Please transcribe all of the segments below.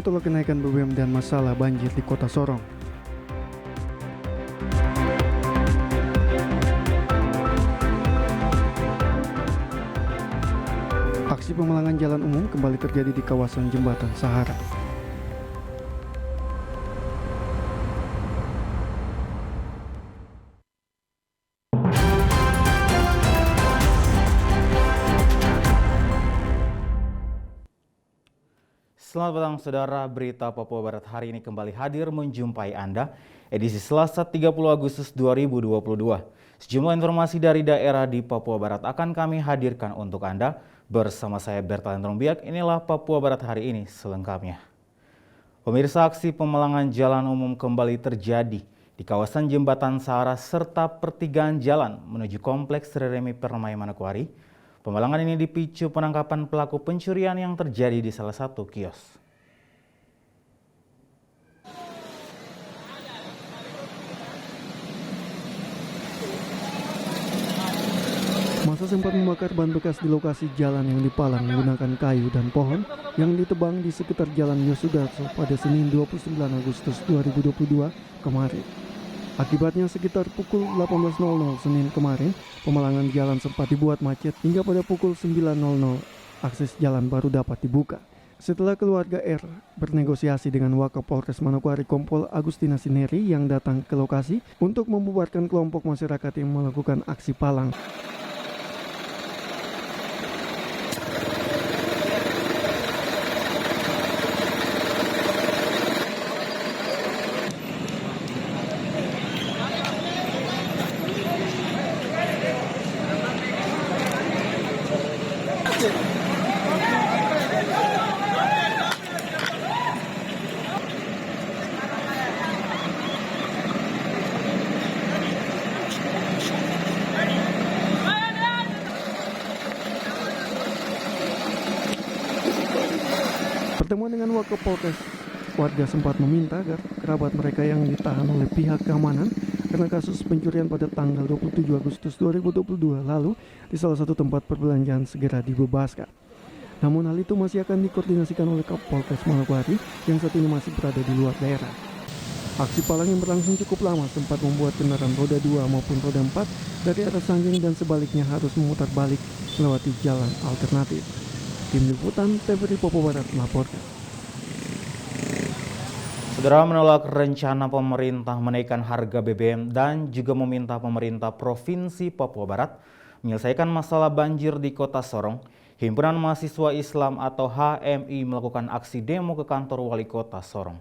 tolak kenaikan BBM dan masalah banjir di Kota Sorong. Aksi pemalangan jalan umum kembali terjadi di kawasan Jembatan Sahara. Selamat petang saudara, berita Papua Barat hari ini kembali hadir menjumpai Anda, edisi Selasa 30 Agustus 2022. Sejumlah informasi dari daerah di Papua Barat akan kami hadirkan untuk Anda. Bersama saya Bertalan Rombiak, inilah Papua Barat hari ini selengkapnya. Pemirsa, aksi pemalangan jalan umum kembali terjadi di kawasan Jembatan Sahara serta pertigaan jalan menuju Kompleks Reremi Permai Manokwari. Pemalangan ini dipicu penangkapan pelaku pencurian yang terjadi di salah satu kios. Masa sempat membakar ban bekas di lokasi jalan yang dipalang menggunakan kayu dan pohon yang ditebang di sekitar Jalan Yosudarso pada Senin 29 Agustus 2022 kemarin. Akibatnya sekitar pukul 18.00 Senin kemarin, pemalangan jalan sempat dibuat macet hingga pada pukul 9.00 akses jalan baru dapat dibuka. Setelah keluarga R bernegosiasi dengan Wakapolres Manokwari Kompol Agustina Sineri yang datang ke lokasi untuk membubarkan kelompok masyarakat yang melakukan aksi palang. Pertemuan dengan Wakapolres, warga sempat meminta agar kerabat mereka yang ditahan oleh pihak keamanan karena kasus pencurian pada tanggal 27 Agustus 2022 lalu di salah satu tempat perbelanjaan segera dibebaskan. Namun hal itu masih akan dikoordinasikan oleh Kapolres Manokwari yang saat ini masih berada di luar daerah. Aksi palang yang berlangsung cukup lama sempat membuat kendaraan roda 2 maupun roda 4 dari arah Sanggeng dan sebaliknya harus memutar balik melewati jalan alternatif. Tim Liputan TVRI Papua Barat melaporkan. Saudara, menolak rencana pemerintah menaikkan harga BBM dan juga meminta pemerintah Provinsi Papua Barat menyelesaikan masalah banjir di Kota Sorong, Himpunan Mahasiswa Islam atau HMI melakukan aksi demo ke kantor Wali Kota Sorong.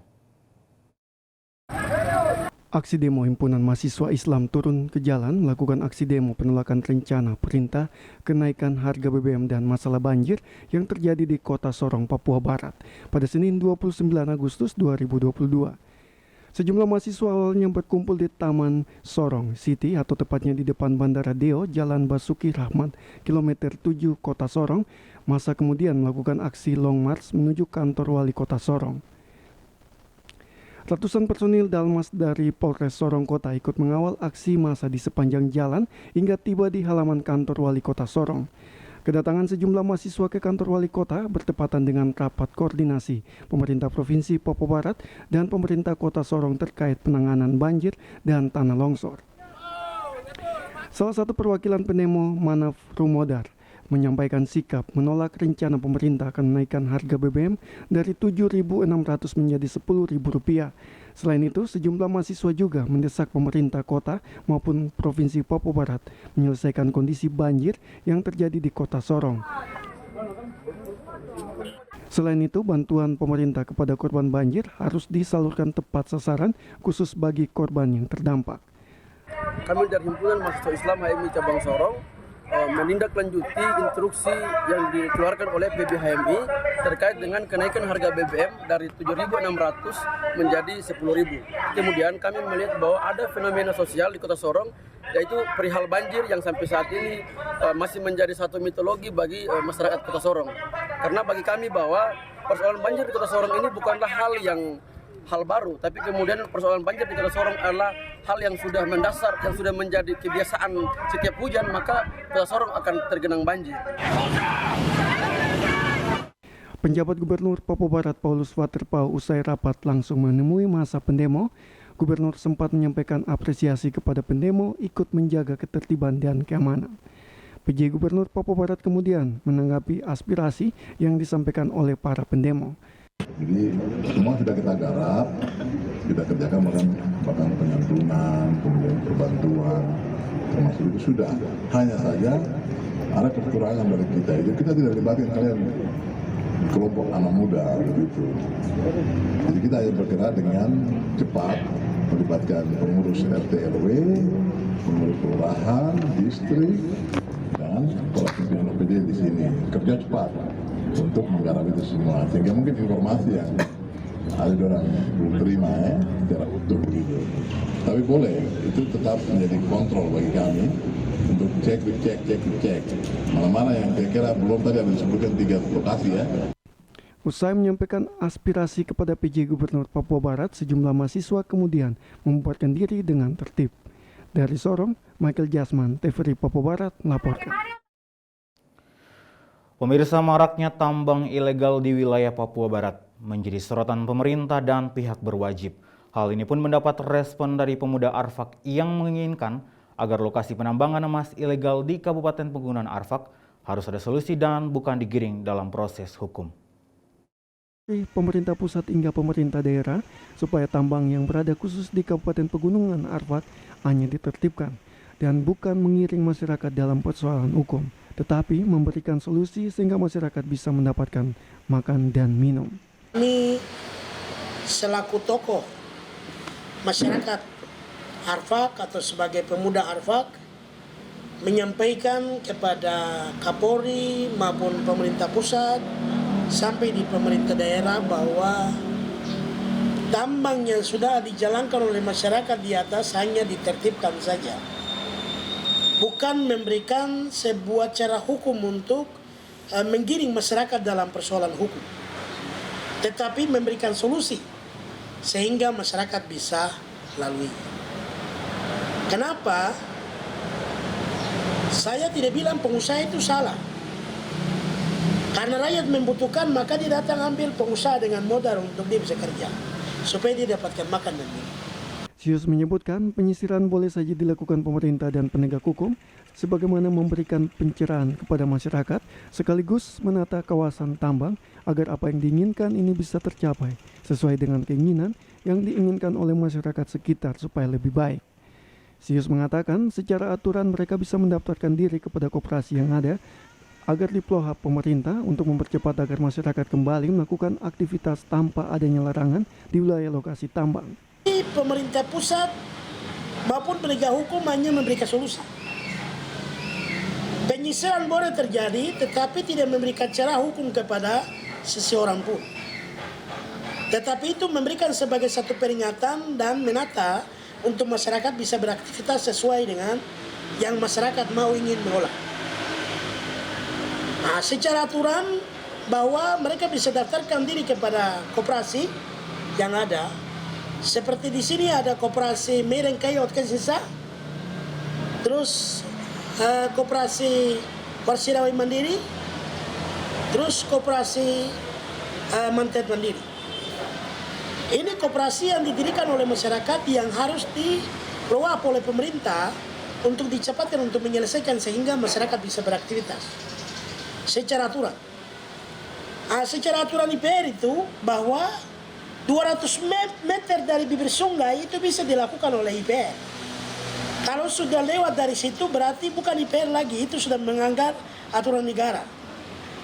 Aksi demo Himpunan Mahasiswa Islam turun ke jalan melakukan aksi demo penolakan rencana perintah kenaikan harga BBM dan masalah banjir yang terjadi di Kota Sorong, Papua Barat pada Senin 29 Agustus 2022. Sejumlah mahasiswa awalnya berkumpul di Taman Sorong City atau tepatnya di depan Bandara Deo, Jalan Basuki Rahmat, kilometer 7 Kota Sorong. Masa kemudian melakukan aksi long march menuju kantor Wali Kota Sorong. Ratusan personil Dalmas dari Polres Sorong Kota ikut mengawal aksi massa di sepanjang jalan hingga tiba di halaman kantor Wali Kota Sorong. Kedatangan sejumlah mahasiswa ke kantor Wali Kota bertepatan dengan rapat koordinasi pemerintah Provinsi Papua Barat dan pemerintah Kota Sorong terkait penanganan banjir dan tanah longsor. Salah satu perwakilan pendemo, Manaf Rumodar, menyampaikan sikap menolak rencana pemerintah akan menaikkan harga BBM dari Rp7.600 menjadi Rp10.000. Selain itu, sejumlah mahasiswa juga mendesak pemerintah kota maupun Provinsi Papua Barat menyelesaikan kondisi banjir yang terjadi di Kota Sorong. Selain itu, bantuan pemerintah kepada korban banjir harus disalurkan tepat sasaran khusus bagi korban yang terdampak. Kami dari Himpunan Mahasiswa Islam HMI Cabang Sorong menindaklanjuti instruksi yang dikeluarkan oleh PBHMI terkait dengan kenaikan harga BBM dari Rp7.600 menjadi Rp10.000. Kemudian kami melihat bahwa ada fenomena sosial di Kota Sorong, yaitu perihal banjir yang sampai saat ini masih menjadi satu mitologi bagi masyarakat Kota Sorong. Karena bagi kami bahwa persoalan banjir di Kota Sorong ini bukanlah hal baru, tapi kemudian persoalan banjir di Kota Sorong adalah hal yang sudah mendasar, yang sudah menjadi kebiasaan setiap hujan, maka Kota Sorong akan tergenang banjir. Penjabat Gubernur Papua Barat Paulus Waterpau usai rapat langsung menemui masa pendemo. Gubernur sempat menyampaikan apresiasi kepada pendemo ikut menjaga ketertiban dan keamanan. PJ Gubernur Papua Barat kemudian menanggapi aspirasi yang disampaikan oleh para pendemo. Jadi semua sudah kita garap, kita kerjakan bahkan penyantunan, kemudian perbantuan, termasuk itu sudah. Hanya saja ada kekurangan dari kita. Itu kita tidak libatkan kalian kelompok anak muda begitu. Jadi kita hanya bergerak dengan cepat, melibatkan pengurus RT RW, pengurus kelurahan, distrik, dan kepala pimpinan OPD di sini. Kerja cepat untuk menggarap itu semua. Sehingga mungkin informasi yang ada orang belum terima secara utuh gitu. Tapi boleh, itu tetap menjadi kontrol bagi kami untuk cek. Mana-mana yang kira-kira belum tadi ada disebutkan 3 lokasi ya. Usai menyampaikan aspirasi kepada PJ Gubernur Papua Barat, sejumlah mahasiswa kemudian membubarkan diri dengan tertib. Dari Sorong, Michael Jasman, TVRI Papua Barat melaporkan. Pemirsa, maraknya tambang ilegal di wilayah Papua Barat menjadi sorotan pemerintah dan pihak berwajib. Hal ini pun mendapat respon dari pemuda Arfak yang menginginkan agar lokasi penambangan emas ilegal di Kabupaten Pegunungan Arfak harus ada solusi dan bukan digiring dalam proses hukum. Pemerintah pusat hingga pemerintah daerah supaya tambang yang berada khusus di Kabupaten Pegunungan Arfak hanya ditertibkan dan bukan mengiring masyarakat dalam persoalan hukum, tetapi memberikan solusi sehingga masyarakat bisa mendapatkan makan dan minum. Ini selaku tokoh masyarakat Arfak atau sebagai pemuda Arfak menyampaikan kepada Kapolri maupun pemerintah pusat sampai di pemerintah daerah bahwa tambang yang sudah dijalankan oleh masyarakat di atas hanya ditertibkan saja. Bukan memberikan sebuah cara hukum untuk menggiring masyarakat dalam persoalan hukum. Tetapi memberikan solusi sehingga masyarakat bisa lalui. Kenapa? Saya tidak bilang pengusaha itu salah. Karena rakyat membutuhkan, maka dia datang ambil pengusaha dengan modal untuk dia bisa kerja. Supaya dia dapatkan makan dan minum. Sius menyebutkan penyisiran boleh saja dilakukan pemerintah dan penegak hukum sebagaimana memberikan pencerahan kepada masyarakat sekaligus menata kawasan tambang agar apa yang diinginkan ini bisa tercapai sesuai dengan keinginan yang diinginkan oleh masyarakat sekitar supaya lebih baik. Sius mengatakan secara aturan mereka bisa mendaftarkan diri kepada koperasi yang ada agar diplohap pemerintah untuk mempercepat agar masyarakat kembali melakukan aktivitas tanpa adanya larangan di wilayah lokasi tambang. Pemerintah pusat maupun penegak hukum hanya memberikan solusi. Penyisiran boleh terjadi tetapi tidak memberikan cara hukum kepada seseorang pun. Tetapi itu memberikan sebagai satu peringatan dan menata untuk masyarakat bisa beraktivitas sesuai dengan yang masyarakat mau ingin mengolah. Nah, secara aturan bahwa mereka bisa daftarkan diri kepada koperasi yang ada. Seperti di sini ada koperasi Medan Kayu Otkensisa, terus koperasi Warsirawi Mandiri, terus koperasi Mantet Mandiri. Ini koperasi yang didirikan oleh masyarakat yang harus dikelola oleh pemerintah untuk dicepatkan untuk menyelesaikan sehingga masyarakat bisa beraktivitas secara aturan. Secara aturan IPR itu bahwa 200 meter dari bibir sungai itu bisa dilakukan oleh IPR. Kalau sudah lewat dari situ berarti bukan IPR lagi, itu sudah melanggar aturan negara.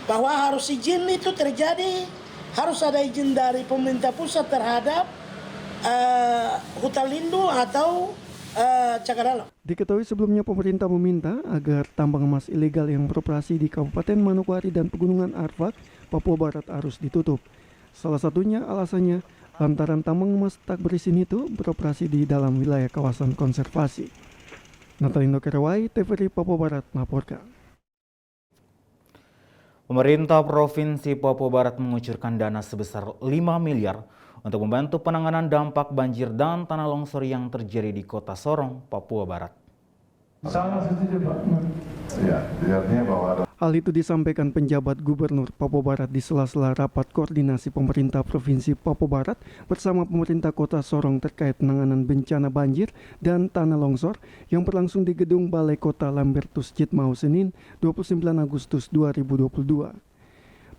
Bahwa harus izin itu terjadi, harus ada izin dari pemerintah pusat terhadap hutan lindung atau cagar alam. Diketahui sebelumnya pemerintah meminta agar tambang emas ilegal yang beroperasi di Kabupaten Manokwari dan Pegunungan Arfak, Papua Barat harus ditutup. Salah satunya alasannya lantaran tambang emas tak berizin itu beroperasi di dalam wilayah kawasan konservasi. Natalindo Kerawai, TVRI Papua Barat melaporkan. Pemerintah Provinsi Papua Barat mengucurkan dana sebesar 5 miliar untuk membantu penanganan dampak banjir dan tanah longsor yang terjadi di Kota Sorong, Papua Barat. Ya, artinya bahwa ada Hal itu disampaikan penjabat Gubernur Papua Barat di sela-sela rapat koordinasi pemerintah Provinsi Papua Barat bersama pemerintah Kota Sorong terkait penanganan bencana banjir dan tanah longsor yang berlangsung di Gedung Balai Kota Lambertus Jitmau Senin 29 Agustus 2022.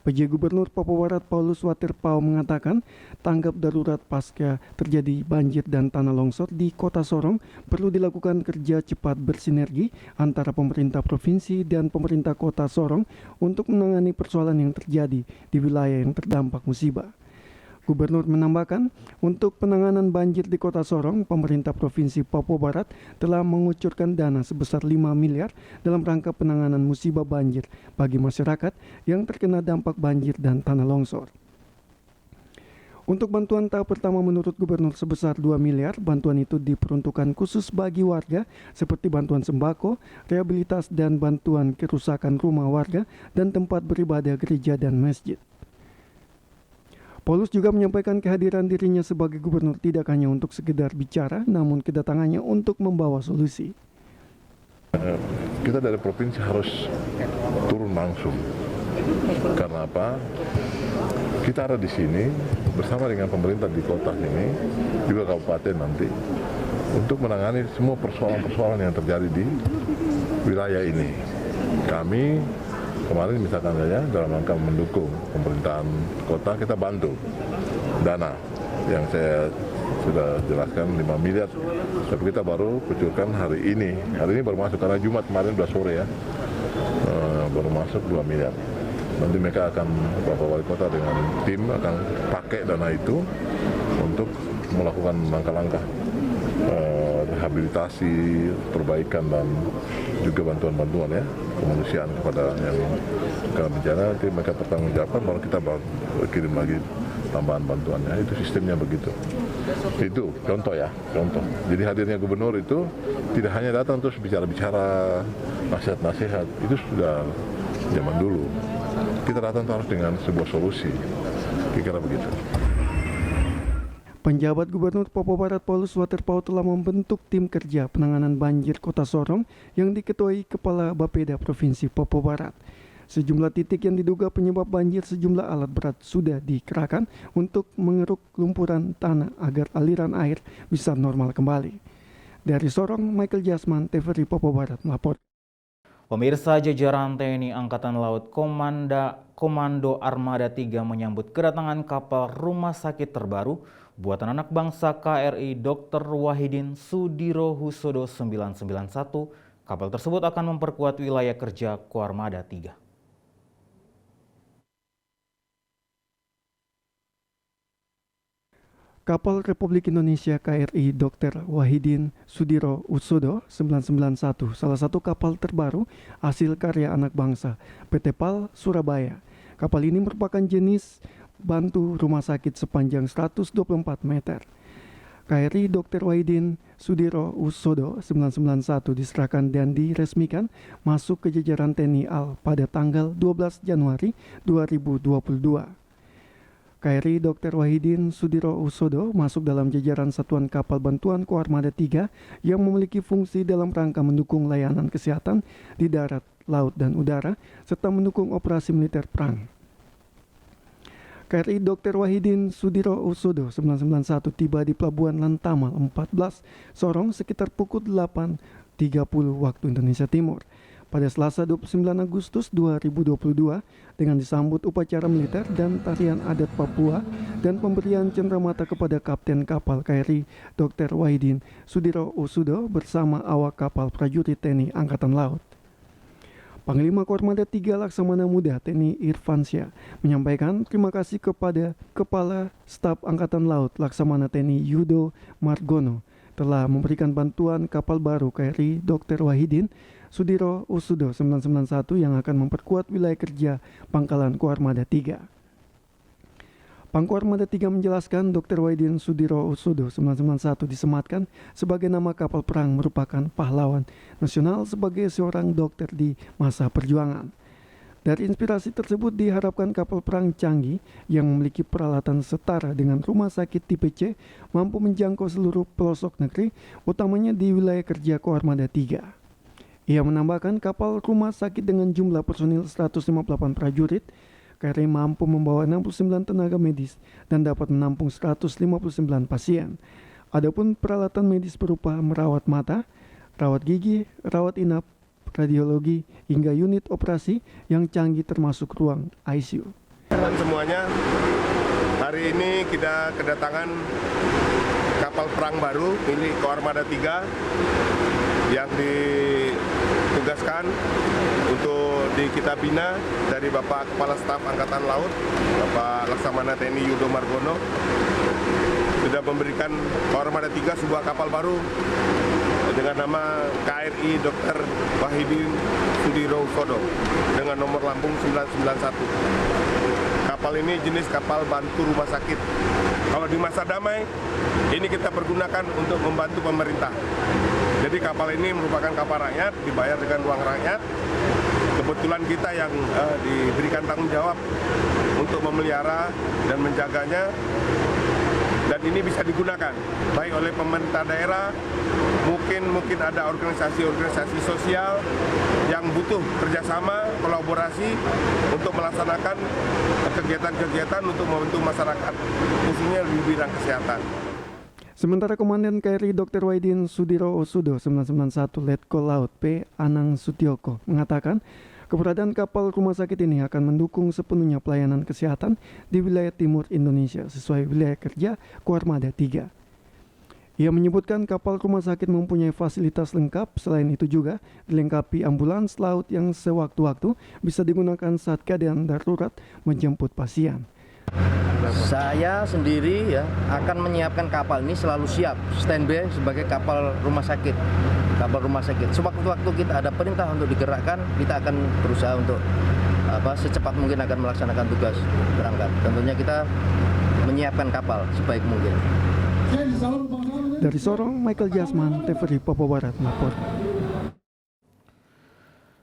PJ Gubernur Papua Barat Paulus Waterpau mengatakan tanggap darurat pasca terjadi banjir dan tanah longsor di Kota Sorong perlu dilakukan kerja cepat bersinergi antara pemerintah provinsi dan pemerintah Kota Sorong untuk menangani persoalan yang terjadi di wilayah yang terdampak musibah. Gubernur menambahkan, untuk penanganan banjir di Kota Sorong, pemerintah Provinsi Papua Barat telah mengucurkan dana sebesar 5 miliar dalam rangka penanganan musibah banjir bagi masyarakat yang terkena dampak banjir dan tanah longsor. Untuk bantuan tahap pertama menurut Gubernur sebesar 2 miliar, bantuan itu diperuntukkan khusus bagi warga seperti bantuan sembako, rehabilitas dan bantuan kerusakan rumah warga dan tempat beribadah gereja dan masjid. Paulus juga menyampaikan kehadiran dirinya sebagai gubernur tidak hanya untuk sekedar bicara, namun kedatangannya untuk membawa solusi. kita dari provinsi harus turun langsung. Karena apa? Kita ada di sini bersama dengan pemerintah di kota ini, juga kabupaten nanti, untuk menangani semua persoalan-persoalan yang terjadi di wilayah ini. Kami kemarin misalkan saja dalam rangka mendukung pemerintahan kota, kita bantu dana yang saya sudah jelaskan 5 miliar, tapi kita baru kucurkan hari ini baru masuk karena Jumat kemarin udah sore ya, baru masuk 2 miliar. Nanti mereka akan, Bapak Wali Kota dengan tim akan pakai dana itu untuk melakukan langkah-langkah rehabilitasi, perbaikan dan juga bantuan-bantuan ya kemanusiaan kepada yang kena bencana. Nanti mereka pertanggungjawabkan, baru kita kirim lagi tambahan bantuannya. Itu sistemnya begitu. Itu contoh ya, contoh. Jadi hadirnya gubernur itu tidak hanya datang terus bicara-bicara, nasihat-nasihat, itu sudah zaman dulu. Kita datang harus dengan sebuah solusi, kira-kira begitu. Penjabat Gubernur Papua Barat Paulus Waterpau telah membentuk tim kerja penanganan banjir Kota Sorong yang diketuai Kepala Bapeda Provinsi Papua Barat. Sejumlah titik yang diduga penyebab banjir, sejumlah alat berat sudah dikerahkan untuk mengeruk lumpuran tanah agar aliran air bisa normal kembali. Dari Sorong, Michael Jasman, TVRI Papua Barat melapor. Pemirsa, jajaran TNI Angkatan Laut Komando Armada 3 menyambut kedatangan kapal rumah sakit terbaru buatan anak bangsa KRI Dr. Wahidin Sudirohusodo 991. Kapal tersebut akan memperkuat wilayah kerja Koarmada 3. Kapal Republik Indonesia KRI Dr. Wahidin Sudirohusodo 991, salah satu kapal terbaru hasil karya anak bangsa PT PAL Surabaya. Kapal ini merupakan jenis bantu rumah sakit sepanjang 124 meter. KRI Dr. Wahidin Sudirohusodo 991 diserahkan dan diresmikan masuk ke jajaran TNI AL pada tanggal 12 Januari 2022. KRI Dr. Wahidin Sudirohusodo masuk dalam jajaran Satuan Kapal Bantuan Koarmada 3 yang memiliki fungsi dalam rangka mendukung layanan kesehatan di darat, laut, dan udara, serta mendukung operasi militer perang. KRI Dr. Wahidin Sudirohusodo 991 tiba di Pelabuhan Lantamal 14 Sorong sekitar pukul 8.30 waktu Indonesia Timur pada Selasa 29 Agustus 2022 dengan disambut upacara militer dan tarian adat Papua dan pemberian cenderamata kepada Kapten Kapal KRI Dr. Wahidin Sudirohusodo bersama awak kapal prajurit TNI Angkatan Laut. Panglima Koarmada 3 Laksamana Muda TNI Irfansyah menyampaikan terima kasih kepada Kepala Staf Angkatan Laut Laksamana TNI Yudo Margono telah memberikan bantuan kapal baru KRI Dr. Wahidin Sudirohusodo 991 yang akan memperkuat wilayah kerja Pangkalan Koarmada 3. Pangkoarmada 3 menjelaskan Dr. Wahidin Sudirohusodo 991 disematkan sebagai nama kapal perang merupakan pahlawan nasional sebagai seorang dokter di masa perjuangan. Dari inspirasi tersebut diharapkan kapal perang canggih yang memiliki peralatan setara dengan rumah sakit tipe C mampu menjangkau seluruh pelosok negeri, utamanya di wilayah kerja Koarmada 3. Ia menambahkan kapal rumah sakit dengan jumlah personil 158 prajurit KRI mampu membawa 69 tenaga medis dan dapat menampung 159 pasien. Adapun peralatan medis berupa merawat mata, rawat gigi, rawat inap, radiologi, hingga unit operasi yang canggih termasuk ruang ICU. Semuanya, hari ini kita kedatangan kapal perang baru milik Koarmada 3 yang ditugaskan untuk kita bina dari Bapak Kepala Staf Angkatan Laut, Bapak Laksamana TNI Yudo Margono, sudah memberikan Koarmada 3 sebuah kapal baru dengan nama KRI Dr. Wahidin Sudirohusodo dengan nomor lambung 991. Kapal ini jenis kapal bantu rumah sakit. Kalau di masa damai, ini kita pergunakan untuk membantu pemerintah. Jadi kapal ini merupakan kapal rakyat, dibayar dengan uang rakyat. Kebetulan kita yang diberikan tanggung jawab untuk memelihara dan menjaganya. Dan ini bisa digunakan baik oleh pemerintah daerah, mungkin ada organisasi-organisasi sosial yang butuh kerjasama, kolaborasi untuk melaksanakan kegiatan-kegiatan untuk membantu masyarakat, khususnya di bidang kesehatan. Sementara Komandan KRI Dr. Wahidin Sudirohusodo 991 Letkol Laut P. Anang Sutioko mengatakan keberadaan kapal rumah sakit ini akan mendukung sepenuhnya pelayanan kesehatan di wilayah timur Indonesia sesuai wilayah kerja Koarmada 3. Ia menyebutkan kapal rumah sakit mempunyai fasilitas lengkap, selain itu juga dilengkapi ambulans laut yang sewaktu-waktu bisa digunakan saat keadaan darurat menjemput pasien. Saya sendiri ya akan menyiapkan kapal ini selalu siap standby sebagai kapal rumah sakit. Kapal rumah sakit. Sewaktu-waktu kita ada perintah untuk digerakkan, kita akan berusaha untuk secepat mungkin akan melaksanakan tugas berangkat. Tentunya kita menyiapkan kapal sebaik mungkin. Dari Sorong, Michael Jasman, TVRI Papua Barat melaporkan.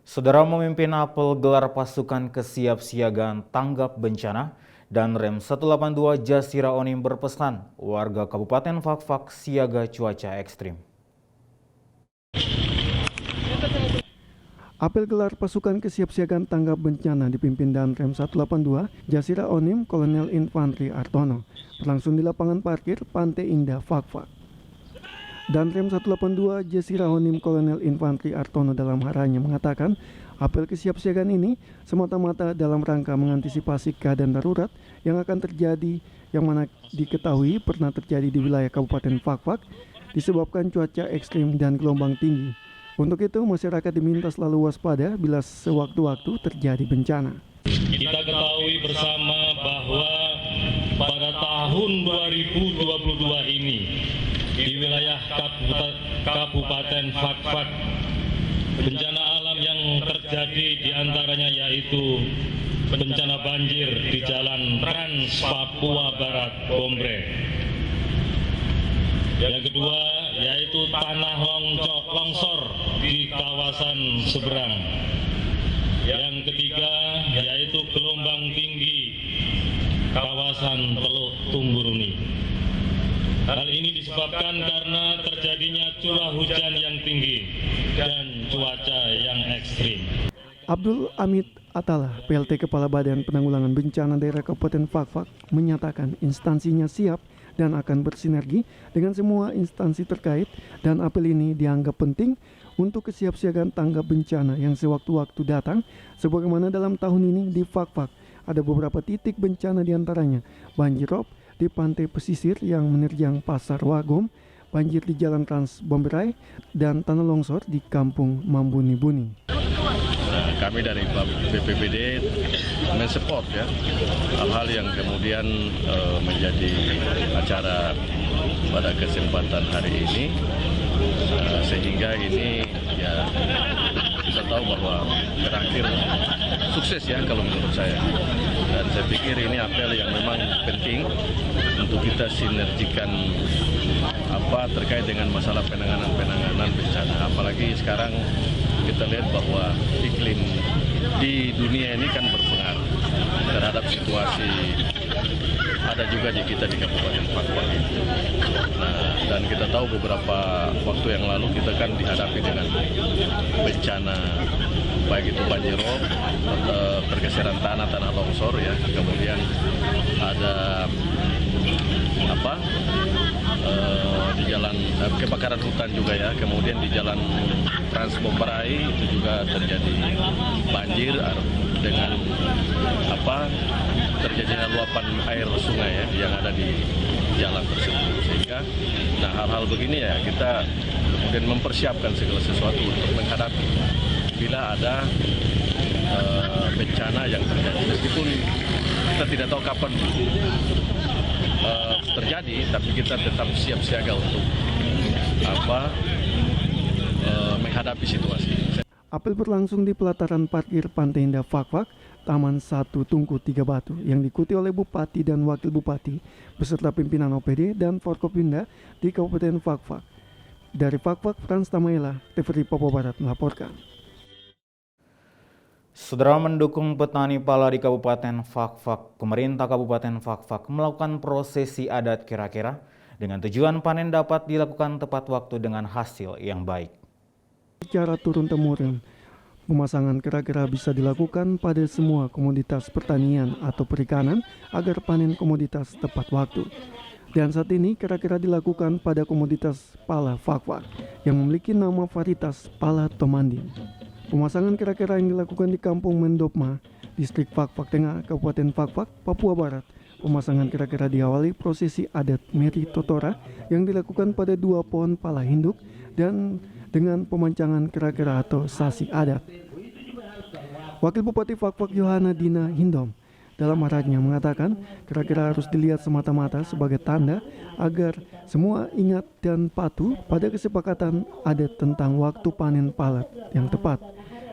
Saudara memimpin apel gelar pasukan kesiapsiagaan tanggap bencana dan Rem 182 Jasira Onim berpesan warga Kabupaten Fakfak siaga cuaca ekstrim. Apel gelar pasukan kesiapsiagaan tanggap bencana dipimpin dan Rem 182 Jasira Onim Kolonel Infantri Artono berlangsung di lapangan parkir Pantai Indah Fakfak. Dan Rem 182 Jasira Onim Kolonel Infantri Artono dalam haranya mengatakan apel kesiapsiagaan ini semata-mata dalam rangka mengantisipasi keadaan darurat yang akan terjadi yang mana diketahui pernah terjadi di wilayah Kabupaten Fakfak disebabkan cuaca ekstrim dan gelombang tinggi. Untuk itu, masyarakat diminta selalu waspada bila sewaktu-waktu terjadi bencana. Kita ketahui bersama bahwa pada tahun 2022 ini di wilayah Kabupaten Fakfak bencana alam yang terjadi diantaranya yaitu bencana banjir di Jalan Trans Papua Barat Bombre. Yang kedua yaitu tanah longsor di kawasan seberang. Yang ketiga yaitu gelombang tinggi kawasan Teluk Tumburuni. Hal ini disebabkan karena terjadinya curah hujan yang tinggi dan cuaca yang ekstrim. Abdul Hamid Atala, PLT Kepala Badan Penanggulangan Bencana Daerah Kabupaten Fakfak, menyatakan instansinya siap dan akan bersinergi dengan semua instansi terkait dan apel ini dianggap penting untuk kesiapsiagaan tanggap bencana yang sewaktu-waktu datang sebagaimana dalam tahun ini di Fakfak ada beberapa titik bencana diantaranya banjir rob di pantai pesisir yang menerjang Pasar Wagom, banjir di Jalan Trans Bomberai, dan tanah longsor di Kampung Mambuni-Buni. Kami dari BPBD mensupport ya hal-hal yang kemudian menjadi acara pada kesempatan hari ini sehingga ini ya kita tahu bahwa berakhir sukses ya kalau menurut saya, dan saya pikir ini apel yang memang penting untuk kita sinergikan terkait dengan masalah penanganan bencana, apalagi sekarang kita lihat bahwa iklim di dunia ini kan berpengaruh terhadap situasi ada juga di kita di Kabupaten Fak-Fak itu. Nah, dan kita tahu beberapa waktu yang lalu kita kan dihadapi dengan bencana baik itu banjirop, pergeseran tanah longsor ya, kemudian ada di jalan kebakaran hutan juga ya, kemudian di jalan Trans Bomberai itu juga terjadi banjir dengan terjadinya luapan air sungai ya yang ada di jalan tersebut, sehingga hal-hal begini ya kita kemudian mempersiapkan segala sesuatu untuk menghadapi bila ada bencana yang terjadi, meskipun kita tidak tahu kapan terjadi, tapi kita tetap siap siaga untuk menghadapi situasi. Apel berlangsung di pelataran parkir Pantai Indah Fak-Fak, Taman 1 Tungku 3 Batu, yang diikuti oleh Bupati dan Wakil Bupati beserta pimpinan OPD dan Forkopimda di Kabupaten Fak-Fak. Dari Fak-Fak, Frans Tamaela, TVRI Papua Barat melaporkan. Saudara, mendukung petani pala di Kabupaten Fak-Fak, pemerintah Kabupaten Fak-Fak melakukan prosesi adat kira-kira dengan tujuan panen dapat dilakukan tepat waktu dengan hasil yang baik. Secara turun-temurun, pemasangan kira-kira bisa dilakukan pada semua komoditas pertanian atau perikanan agar panen komoditas tepat waktu. Dan saat ini kira-kira dilakukan pada komoditas pala Fak-Fak yang memiliki nama varietas pala Tomandin. Pemasangan kira-kira yang dilakukan di Kampung Mendopma, Distrik Fak-Fak Tengah, Kabupaten Fak-Fak, Papua Barat. Pemasangan kira-kira diawali prosesi adat Meri Totora yang dilakukan pada 2 pohon pala induk dan dengan pemancangan kira-kira atau sasi adat. Wakil Bupati Fak-Fak Yohana Dina Hindom dalam arahannya mengatakan kira-kira harus dilihat semata-mata sebagai tanda agar semua ingat dan patuh pada kesepakatan adat tentang waktu panen pala yang tepat,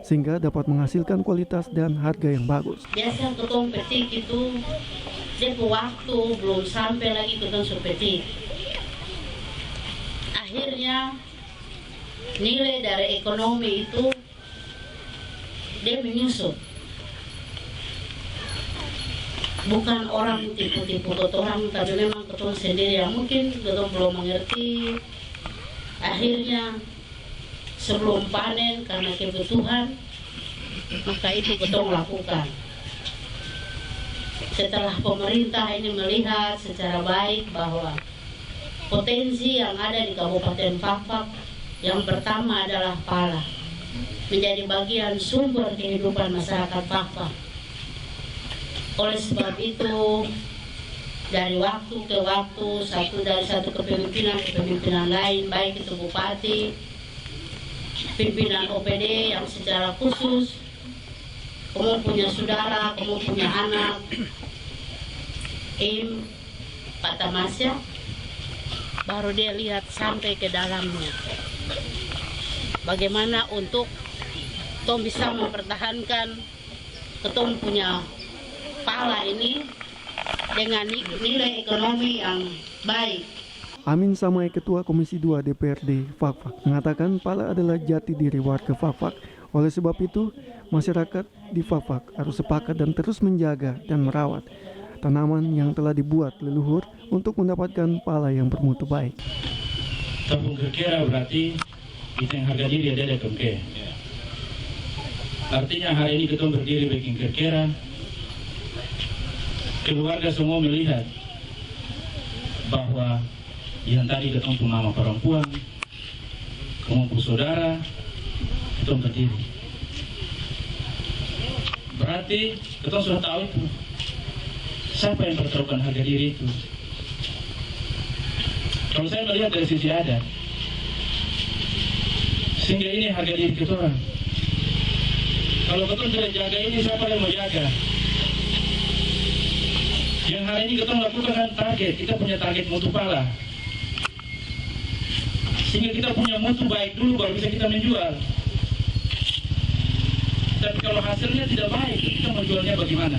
sehingga dapat menghasilkan kualitas dan harga yang bagus. Biasa ketong petik itu dia waktu belum sampai lagi ketong suruh petik. Akhirnya nilai dari ekonomi itu dia menyusut. Bukan orang tipu-tipu orang, tapi memang ketong sendiri yang mungkin ketong belum mengerti. Akhirnya sebelum panen karena kebutuhan, maka itu ketong lakukan. Setelah pemerintah ini melihat secara baik bahwa potensi yang ada di Kabupaten Fak-Fak, yang pertama adalah pala, menjadi bagian sumber kehidupan masyarakat Fak-Fak. Oleh sebab itu, dari waktu ke waktu, dari satu kepemimpinan ke kepemimpinan lain, baik itu bupati, pimpinan OPD yang secara khusus, kamu punya saudara, kamu punya anak, Pak Tamasya, baru dia lihat sampai ke dalamnya. Bagaimana untuk Tom bisa mempertahankan Tom punya pala ini dengan nilai ekonomi yang baik. Amin Samai, Ketua Komisi 2 DPRD Fak-Fak, mengatakan pala adalah jati diri warga Fak-Fak. Oleh sebab itu, masyarakat di Fak-Fak harus sepakat dan terus menjaga dan merawat tanaman yang telah dibuat leluhur untuk mendapatkan pala yang bermutu baik. Tabung kekera berarti kita yang harga diri ada kemke. Artinya hari ini kita berdiri bikin kekera. Keluarga semua melihat bahwa yang tadi ketemu mama perempuan, ketemu saudara, ketemu berdiri. Berarti kita sudah tahu itu siapa yang pertaruhkan harga diri itu. Kalau saya melihat dari sisi adat, sehingga ini harga diri kita orang. Kalau kita tidak jaga ini, siapa yang menjaga? Yang hari ini kita melakukan target, kita punya target mutu pala. Sehingga kita punya mutu baik dulu baru bisa kita menjual. Tapi kalau hasilnya tidak baik, kita menjualnya bagaimana?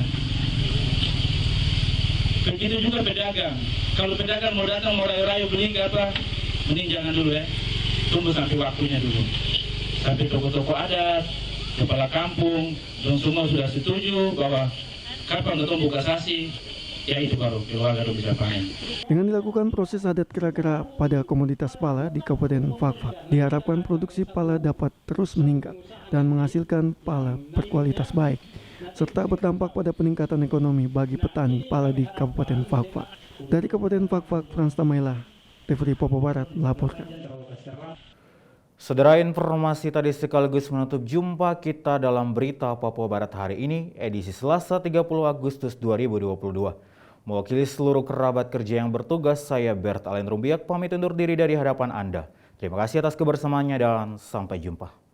Begitu juga pedagang. Kalau pedagang mau datang, mau rayu-rayu beli nggak apa, mending jangan dulu ya. Tunggu sampai waktunya dulu. Sampai toko-toko adat, kepala kampung, dan semua sudah setuju bahwa kapan kita buka sasi, Ya itu kalau keluarga itu bisa paham. Dengan dilakukan proses adat kera-kera pada komoditas pala di Kabupaten Fakfak, diharapkan produksi pala dapat terus meningkat dan menghasilkan pala berkualitas baik, serta berdampak pada peningkatan ekonomi bagi petani pala di Kabupaten Fakfak. Dari Kabupaten Fakfak, Frans Tamaila, TVRI Papua Barat melaporkan. Saudara, informasi tadi sekaligus menutup jumpa kita dalam berita Papua Barat hari ini, edisi Selasa 30 Agustus 2022. Mewakili seluruh kerabat kerja yang bertugas, saya Bert Alen Rumbiak pamit undur diri dari hadapan Anda. Terima kasih atas kebersamaannya dan sampai jumpa.